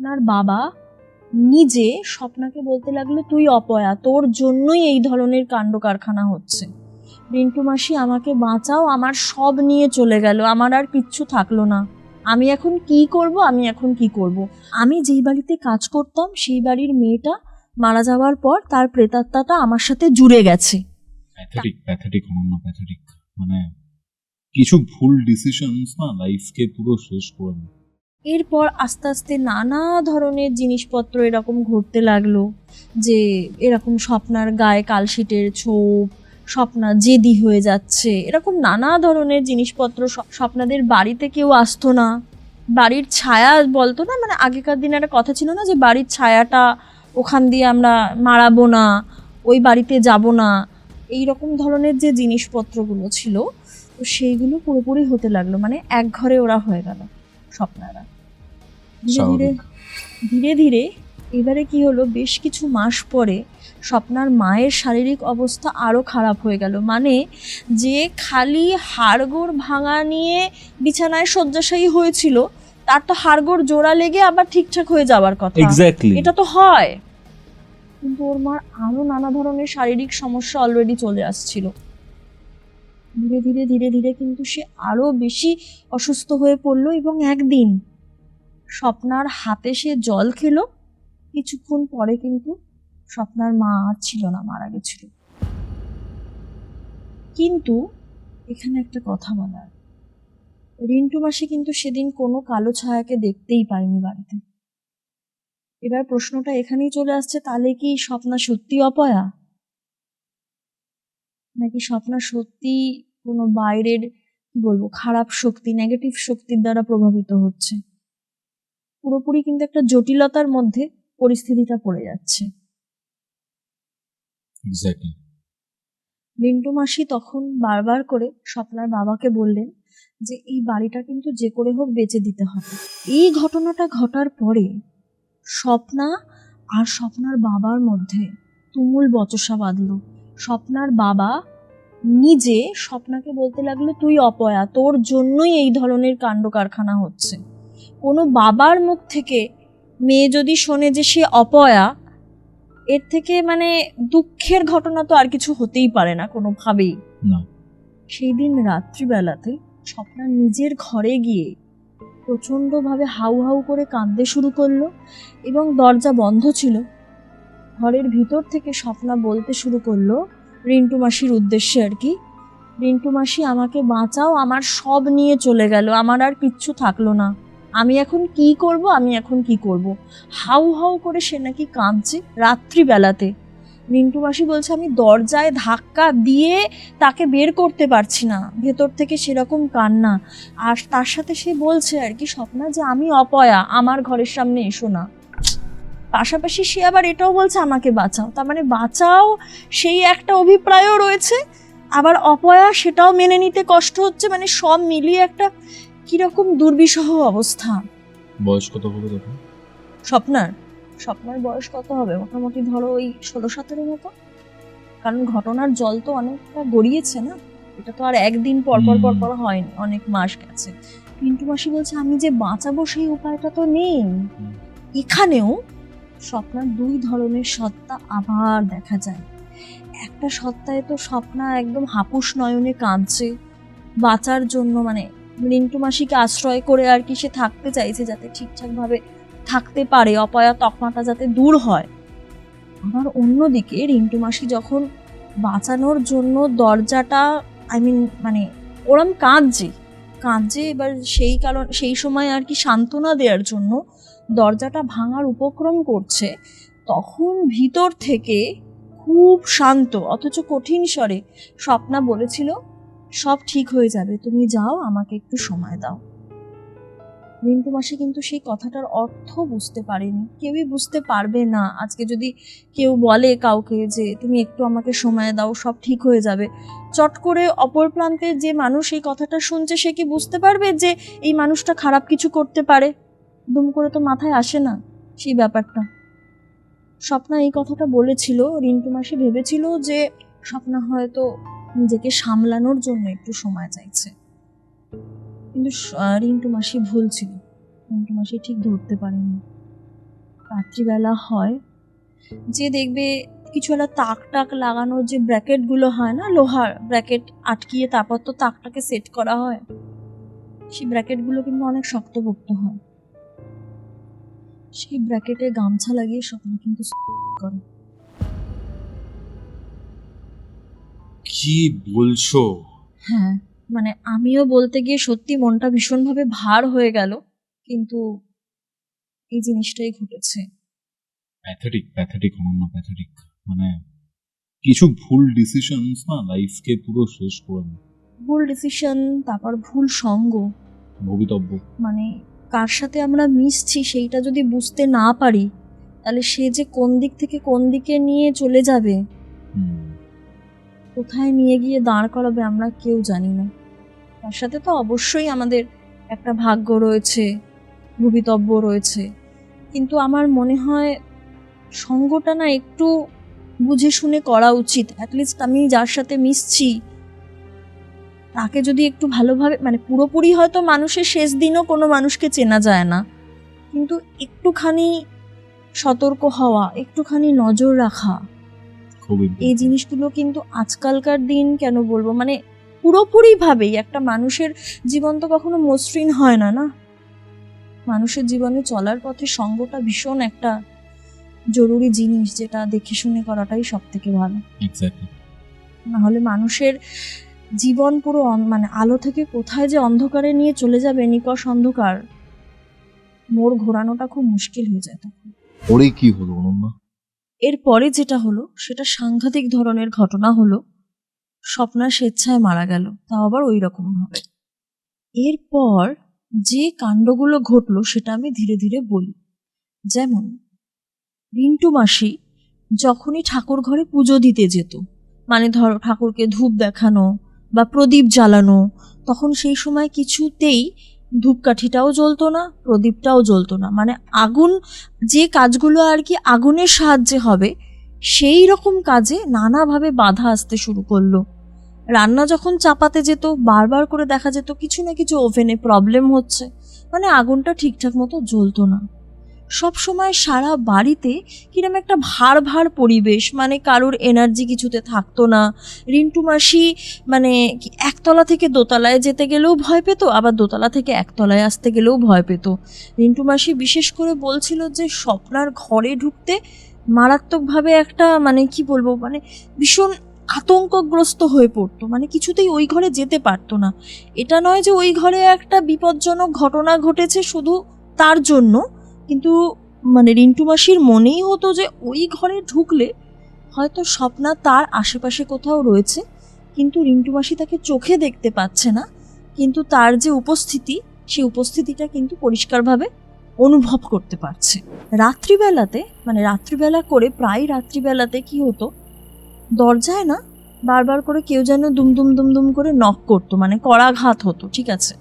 স্বপ্নার বাবা নিজে স্বপ্নাকে বলতে লাগলো, তুই অপয়া, তোর জন্যই এই ধরনের কাণ্ড কারখানা হচ্ছে। রিন্টু মাসি আমাকে বাঁচাও, আমার সব নিয়ে চলে গেল, আমার আর কিচ্ছু থাকলো না, আমি এখন কি করব, আমি এখন কি করব। আমি যেই বাড়িতে কাজ করতাম সেই বাড়ির মেয়েটা মারা যাওয়ার পর তার প্রেতাত্মাটা আমার সাথে জুড়ে গেছে। প্যাথেটিক মানে কিছু ভুল ডিসিশনস না লাইফকে পুরো শেষ করে দেয়। এরপর আস্তে আস্তে নানা ধরনের জিনিসপত্র এরকম ঘটতে লাগলো, যে এরকম স্বপ্নার গায়ে কালশিটের ছোপ, স্বপ্না জেদি হয়ে যাচ্ছে, এরকম নানা ধরনের জিনিসপত্র। স্বপ্নাদের বাড়িতে কেউ আসতো না, বাড়ির ছায়া বলতো না, মানে আগেকার দিনে একটা কথা ছিল না যে বাড়ির ছায়াটা ওখান দিয়ে আমরা মারাবো না, ওই বাড়িতে যাব না, এই রকম ধরনের যে জিনিসপত্রগুলো ছিল, তো সেইগুলো পুরোপুরি হতে লাগলো। মানে এক ঘরে ওরা হয়ে গেল স্বপ্নারা। ধীরে ধীরে ধীরে এবারে কি হলো, বেশ কিছু মাস পরে স্বপ্নার মায়ের শারীরিক অবস্থা আরও খারাপ হয়ে গেল। মানে যে খালি হাড়গোড় ভাঙা নিয়ে বিছানায় শয্যাশায়ী হয়েছিল, তার তো হাড়গোড় জোড়া লেগে আবার ঠিকঠাক হয়ে যাওয়ার কথা, এটা তো হয়, কিন্তু ওর মার আরও নানা ধরনের শারীরিক সমস্যা অলরেডি চলে আসছিল। ধীরে ধীরে ধীরে ধীরে কিন্তু সে আরও বেশি অসুস্থ হয়ে পড়লো, এবং একদিন স্বপ্নার হাতে সে জল খেলো, কিছুক্ষণ পরে কিন্তু স্বপ্নার মা আর ছিল না, মারা গেছিল। কিন্তু এখানে একটা কথা বলার, রিন্টু মাসি কিন্তু সেদিন কোনো কালো ছায়াকে দেখতেই পায়নি বাড়িতে। এবার প্রশ্নটা এখানেই চলে আসছে, তাহলে কি স্বপ্না সত্যি অপয়া, নাকি স্বপ্না সত্যি কোনো বাইরের কি বলবো খারাপ শক্তি, নেগেটিভ শক্তির দ্বারা প্রভাবিত হচ্ছে? পুরোপুরি কিন্তু একটা জটিলতার মধ্যে পরিস্থিতিটা পড়ে যাচ্ছে। রিন্টু মাসি তখন বারবার করে স্বপ্নার বাবাকে বললেন যে এই বাড়িটা কিন্তু যে করে হোক বেচে দিতে হবে। এই ঘটনাটা ঘটার পরে স্বপ্না আর স্বপ্নার বাবার মধ্যে তুমুল বচসা বাঁধল। স্বপ্নার বাবা নিজে স্বপ্নাকে বলতে লাগলো, তুই অপয়া, তোর জন্যই এই ধরনের কাণ্ড কারখানা হচ্ছে। কোনো বাবার মুখ থেকে মেয়ে যদি শোনে যে সে অপয়া, এর থেকে মানে দুঃখের ঘটনা তো আর কিছু হতেই পারে না কোনোভাবেই না। সেই দিন রাত্রিবেলাতে স্বপ্না নিজের ঘরে গিয়ে প্রচণ্ডভাবে হাউ হাউ করে কাঁদতে শুরু করলো, এবং দরজা বন্ধ ছিল। ঘরের ভিতর থেকে স্বপ্না বলতে শুরু করলো রিন্টু মাসির উদ্দেশ্যে আর কি, রিন্টু মাসি আমাকে বাঁচাও, আমার সব নিয়ে চলে গেল, আমার আর কিচ্ছু থাকলো না, আমি এখন কি করব, আমি এখন কি করব। হাউ হাউ করে সে নাকি কাঁদছে রাত্রিবেলাতে। রিন্টু মাসি বলছে, আমি দরজায় ধাক্কা দিয়ে তাকে বের করতে পারছি না, ভেতর থেকে সেরকম কান্না। আর তার সাথে সে বলছে আর কি স্বপ্না যে আমি অপয়া, আমার ঘরের সামনে এসো না। পাশাপাশি সে আবার এটাও বলছে আমাকে বাঁচাও, তার মানে বাঁচাও সেই একটা অভিপ্রায়ও রয়েছে, আবার অপয়া সেটাও মেনে নিতে কষ্ট হচ্ছে। মানে সব মিলিয়ে একটা কিরকম দুর্বিষহ অবস্থা। বয়স কত হবে তখন স্বপ্নার বয়স কত হবে, মোটামুটি ধরো ওই 16-17 মতো, কারণ ঘটনার জল তো অনেকটা গড়িয়েছে না, এটা তো আর একদিন পর হয়নি, অনেক মাস গেছে। রিন্টু মাসি বলছে আমি যে বাঁচাবো সেই উপায়টা তো নেই। এখানেও স্বপ্নার দুই ধরনের সত্তা আবার দেখা যায়। একটা সত্তায় তো স্বপ্না একদম হাপুস নয়নে কাঁদছে বাঁচার জন্য, মানে রিন্টু মাসিকে আশ্রয় করে আর কি সে থাকতে চাইছে, যাতে ঠিকঠাকভাবে থাকতে পারে, অপয়া তকমাটা যাতে দূর হয়। আবার অন্যদিকে রিন্টু মাসি যখন বাঁচানোর জন্য দরজাটা মানে ওরম কাঁদছে, এবার সেই সময় আর কি সান্ত্বনা দেওয়ার জন্য দরজাটা ভাঙার উপক্রম করছে, তখন ভিতর থেকে খুব শান্ত অথচ কঠিন স্বরে স্বপ্না বলেছিল, সব ঠিক হয়ে যাবে, তুমি যাও, আমাকে একটু সময় দাও। রিন্টু মাসি কিন্তু সেই কথাটার অর্থ বুঝতে পারেনি, কেউই বুঝতে পারবে না। আজকে যদি কেউ বলে কাউকে যে তুমি একটু আমাকে সময় দাও, সব ঠিক হয়ে যাবে, চট করে অপর প্রান্তে যে মানুষ এই কথাটা শুনছে সে কি বুঝতে পারবে যে এই মানুষটা খারাপ কিছু করতে পারে? দুম করে তো মাথায় আসে না সেই ব্যাপারটা। স্বপ্না এই কথাটা বলেছিল, রিন্টু মাসি ভেবেছিল যে স্বপ্না হয়তো নিজেকে সামলানোর জন্য একটু সময় চাইছে, কিন্তু রিন্টু মাসি ভুল ছিল, রিন্টু মাসি ঠিক ধরতে পারেনি। রাত্রিবেলা হয় যে দেখবে কিছু একটা তাক টাক লাগানোর যে ব্র্যাকেটগুলো হয় না, লোহার ব্র্যাকেট আটকিয়ে তারপর তো তাকটাকে সেট করা হয়, সেই ব্র্যাকেটগুলো কিন্তু অনেক শক্তপোক্ত হয়। সেই ব্র্যাকেটে গামছা লাগিয়ে স্বপ্ন কিন্তু করে। কি বলছো? হ্যাঁ, মানে আমিও বলতে গিয়ে সত্যি মনটা ভীষণভাবে ভার হয়ে গেল, কিন্তু এই জিনিসটাই ঘটেছে। প্যাথেটিক অনন্য প্যাথেটিক। মানে কিছু ভুল ডিসিশনস না লাইফকে পুরো শেষ করে দেয়। ভুল ডিসিশন, তারপর ভুল সঙ্গ, ভবিতব্য। মানে কার সাথে আমরা মিশছি সেইটা যদি বুঝতে না পারি, তাহলে সে যে কোন দিক থেকে কোন দিকে নিয়ে চলে যাবে, কোথায় নিয়ে গিয়ে দাঁড় করাবে আমরা কেউ জানি না। তার সাথে তো অবশ্যই আমাদের একটা ভাগ্য রয়েছে, ভবিতব্য রয়েছে, কিন্তু আমার মনে হয় সঙ্গটা না একটু বুঝে শুনে করা উচিত। অ্যাটলিস্ট আমি যার সাথে মিশছি তাকে যদি একটু ভালোভাবে, মানে পুরোপুরি হয়তো মানুষের শেষ দিনও কোনো মানুষকে চেনা যায় না, কিন্তু একটুখানি সতর্ক হওয়া, একটুখানি নজর রাখা, এই জিনিসগুলো কিন্তু আজকালকার দিন কেন বলবো, মানে পুরোপুরিভাবেই একটা মানুষের জীবন তো কখনো মসৃণ হয় না, না? মানুষের জীবনে চলার পথে সঙ্গটা ভীষণ একটা জরুরি জিনিস, যেটা দেখে শুনে করাটাই সব থেকে ভালো। না হলে মানুষের জীবন পুরো মানে আলো থেকে কোথায় যে অন্ধকারে নিয়ে চলে যাবে, নিকষ অন্ধকার, মোড় ঘোরানোটা খুব মুশকিল হয়ে যায় তখন। পরে কি হলো অনন্যা? এরপরে যেটা হলো সেটা সাংঘাতিক ধরনের ঘটনা হলো, স্বপ্না স্বেচ্ছায় মারা গেল, তাও আবার ওই রকম ভাবে। এরপর যে কাণ্ডগুলো ঘটলো সেটা আমি ধীরে ধীরে বলি। যেমন রিন্টু মাসি যখনই ঠাকুর ঘরে পুজো দিতে যেত, মানে ধরো ঠাকুরকে ধূপ দেখানো বা প্রদীপ জ্বালানো, তখন সেই সময় কিছুতেই ধূপকাঠিটাও জ্বলতো না, প্রদীপটাও জ্বলতো না, মানে আগুন, যে কাজগুলো আর কি আগুনের সাহায্যে হবে সেই রকম কাজে নানাভাবে বাধা আসতে শুরু করলো। রান্না যখন চাপাতে যেত বারবার করে দেখা যেত কিছু না কিছু ওভেনে প্রবলেম হচ্ছে, মানে আগুনটা ঠিকঠাক মতো জ্বলতো না। সব সময় সারা বাড়িতে কিরম একটা ভার ভার পরিবেশ, মানে কারোর এনার্জি কিছুতে থাকতো না। রিন্টু মাসি মানে একতলা থেকে দোতলায় যেতে গেলেও ভয় পেত, আবার দোতলা থেকে একতলায় আসতে গেলেও ভয় পেত। রিন্টু মাসি বিশেষ করে বলছিল যে স্বপ্নার ঘরে ঢুকতে মারাত্মকভাবে একটা, মানে কি বলবো, মানে ভীষণ আতঙ্কগ্রস্ত হয়ে পড়তো, মানে কিছুতেই ওই ঘরে যেতে পারতো না। এটা নয় যে ওই ঘরে একটা বিপজ্জনক ঘটনা ঘটেছে শুধু তার জন্য, কিন্তু মানে রিন্টু মাসির মনেই হতো যে ওই ঘরে ঢুকলে হয়তো স্বপ্না তার আশেপাশে কোথাও রয়েছে, কিন্তু রিন্টু মাসি তাকে চোখে দেখতে পাচ্ছে না, কিন্তু তার যে উপস্থিতি, সেই উপস্থিতিটা কিন্তু পরিষ্কারভাবে অনুভব করতে পারছে। রাত্রিবেলাতে, মানে রাত্রিবেলা করে প্রায় রাত্রিবেলাতে কি হতো, দরজায় না বারবার করে কেউ যেন দুমদুম দুমদুম করে নক করতো, মানে করাঘাত হতো, ঠিক আছে।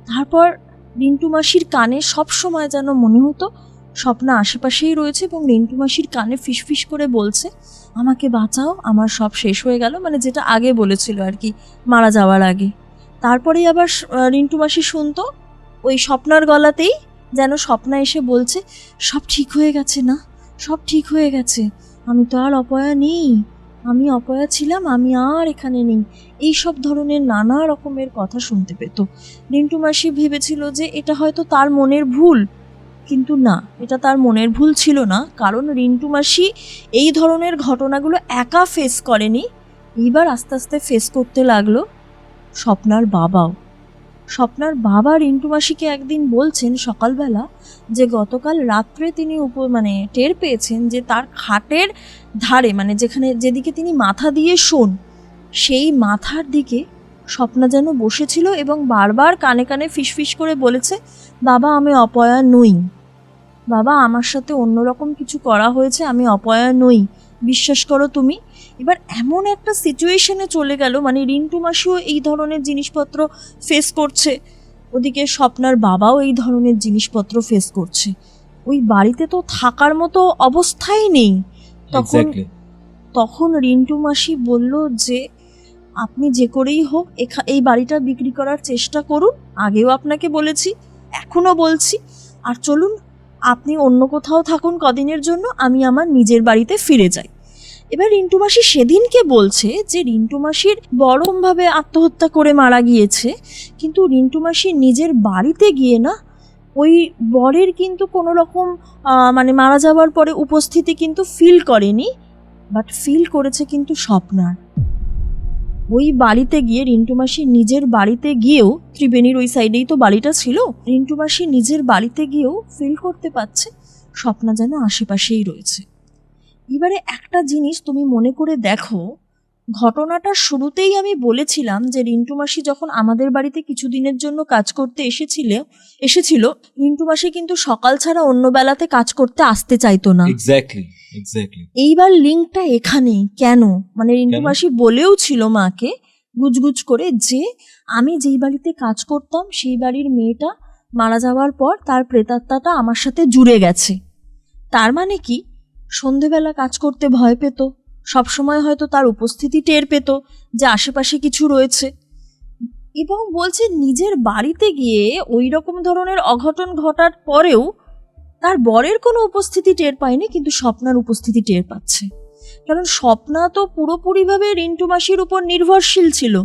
তারপর রিন্টু মাসির কানে সব সময় যেন মনে হতো স্বপ্না আশেপাশেই রয়েছে এবং রিন্টু মাসির কানে ফিসফিস করে বলছে, আমাকে বাঁচাও, আমার সব শেষ হয়ে গেল, মানে যেটা আগে বলেছিল আর কি মারা যাওয়ার আগে। তারপরেই আবার রিন্টু মাসি শুনতো ওই স্বপ্নার গলাতেই যেন স্বপ্না এসে বলছে, সব ঠিক হয়ে গেছে না, সব ঠিক হয়ে গেছে, আমি তো আর অপয়া নেই, আমি অপয়া ছিলাম, আমি আর এখানে নেই, এই সব ধরনের নানা রকমের কথা শুনতে পেত। রিন্টু মাসি ভেবেছিল যে এটা হয়তো তার মনের ভুল, কিন্তু না, এটা তার মনের ভুল ছিল না, কারণ রিন্টু মাসি এই ধরনের ঘটনাগুলো একা ফেস করেনি, এইবার আস্তে আস্তে ফেস করতে লাগলো স্বপ্নার বাবাও। স্বপ্নার বাবা রিন্টু মাসিকে একদিন বলছেন সকালবেলা যে গতকাল রাত্রে তিনি মানে টের পেয়েছেন যে তার খাটের ধারে, মানে যেদিকে তিনি মাথা দিয়ে শোন, সেই মাথার দিকে স্বপ্না যেন বসেছিল এবং বারবার কানে কানে ফিসফিস করে বলেছে, বাবা আমি অপয়া নই, বাবা আমার সাথে অন্যরকম কিছু করা হয়েছে, আমি অপয়া নই, বিশ্বাস করো তুমি। এবার এমন একটা সিচুয়েশনে চলে গেল, মানে রিন্টু মাসিও এই ধরনের জিনিসপত্র ফেস করছে, ওদিকে স্বপ্নার বাবাও এই ধরনের জিনিসপত্র ফেস করছে, ওই বাড়িতে তো থাকার মতো অবস্থাই নেই। তখন রিন্টু মাসি বলল যে আপনি যে করেই হোক এই বাড়িটা বিক্রি করার চেষ্টা করুন, আগেও আপনাকে বলেছি, এখনও বলছি, আর চলুন আপনি অন্য কোথাও থাকুন কদিনের জন্য, আমি আমার নিজের বাড়িতে ফিরে যাই। এবার রিন্টু মাসি সেদিনকে বলছে যে রিন্টু মাসির বড়মভাবে আত্মহত্যা করে মারা গিয়েছে, কিন্তু রিন্টু মাসি নিজের বাড়িতে গিয়ে না ওই বরের কিন্তু কোনো রকম মানে মারা যাওয়ার পরে উপস্থিতি কিন্তু ফিল করেনি, বাট ফিল করেছে কিন্তু স্বপ্নার। ওই বাড়িতে গিয়ে রিন্টু মাসি নিজের বাড়িতে গিয়েও, ত্রিবেণীর ওই সাইডেই তো বাড়িটা ছিল, রিন্টু মাসি নিজের বাড়িতে গিয়েও ফিল করতে পারছে স্বপ্না যেন আশেপাশেই রয়েছে। এবারে একটা জিনিস তুমি মনে করে দেখো, ঘটনাটার শুরুতেই আমি বলেছিলাম যে রিন্টু মাসি যখন আমাদের বাড়িতে কিছুদিনের জন্য কাজ করতে এসেছিল, রিন্টু মাসি কিন্তু সকাল ছাড়া অন্য বেলাতে কাজ করতে আসতে চাইতো না। এক্স্যাক্টলি। এইবার লিঙ্কটা এখানেই কেন, মানে রিন্টু কেন? মাসি বলেও ছিল মাকে গুজগুজ করে যে আমি যেই বাড়িতে কাজ করতাম সেই বাড়ির মেয়েটা মারা যাওয়ার পর তার প্রেতাত্মাটা আমার সাথে জুড়ে গেছে। তার মানে কি, সন্ধেবেলা কাজ করতে ভয় পেত, সবসময় হয়তো তার উপস্থিতি টের পেত যে আশেপাশে কিছু রয়েছে, এবং বলছে নিজের বাড়িতে গিয়ে ওই রকম ধরনের অঘটন ঘটার পরেও তার বরের কোনো উপস্থিতি টের পায়নি, কিন্তু স্বপ্নার উপস্থিতি টের পাচ্ছে। কারণ স্বপ্না তো পুরোপুরিভাবে রিন্টু মাসির উপর নির্ভরশীল ছিল,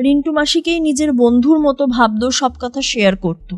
রিন্টু মাসিকেই নিজের বন্ধুর মতো ভাবতো, সব কথা শেয়ার করতো।